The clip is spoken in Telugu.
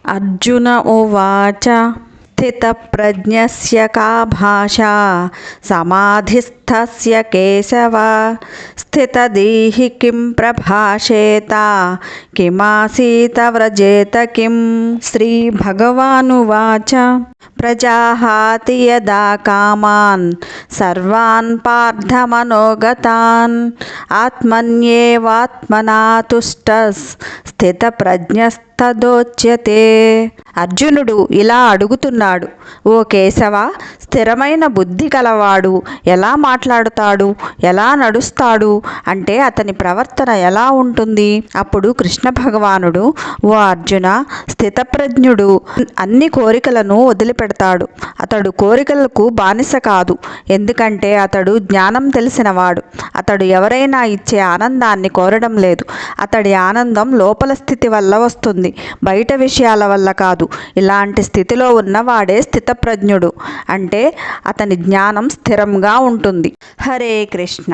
అర్జున ఉవాచ స్థితప్రజ్ఞస్య కా భాషా సమాధిస్థస్య కేశవ స్థితదీహి కిం ప్రభాషేత కిమాసీత వ్రజేత కిం. శ్రీ భగవానువాచ ప్రజాహాతి యదా కామాన్ సర్వాన్ పార్థమనోగతాన్ ఆత్మన్యేవాత్మనా తుష్టస్ స్థితప్రజ్ఞస్తదోచ్యతే. అర్జునుడు ఇలా అడుగుతున్నాడు, ఓ కేశవ, స్థిరమైన బుద్ధి కలవాడు ఎలా మాట్లాడుతాడు, ఎలా నడుస్తాడు అంటే అతని ప్రవర్తన ఎలా ఉంటుంది? అప్పుడు కృష్ణ భగవానుడు, ఓ అర్జున, స్థితప్రజ్ఞుడు అన్ని కోరికలను వదిలిపెడతాడు. అతడు కోరికలకు బానిస కాదు, ఎందుకంటే అతడు జ్ఞానం తెలిసినవాడు. అతడు ఎవరైనా ఇచ్చే ఆనందాన్ని కోరడం లేదు. అతడి ఆనందం లోపల స్థితి వల్ల వస్తుంది, బయట విషయాల వల్ల కాదు. ఇలాంటి స్థితిలో ఉన్నవాడే స్థితప్రజ్ఞుడు, అంటే అతని జ్ఞానం స్థిరంగా ఉంటుంది. హరే కృష్ణ.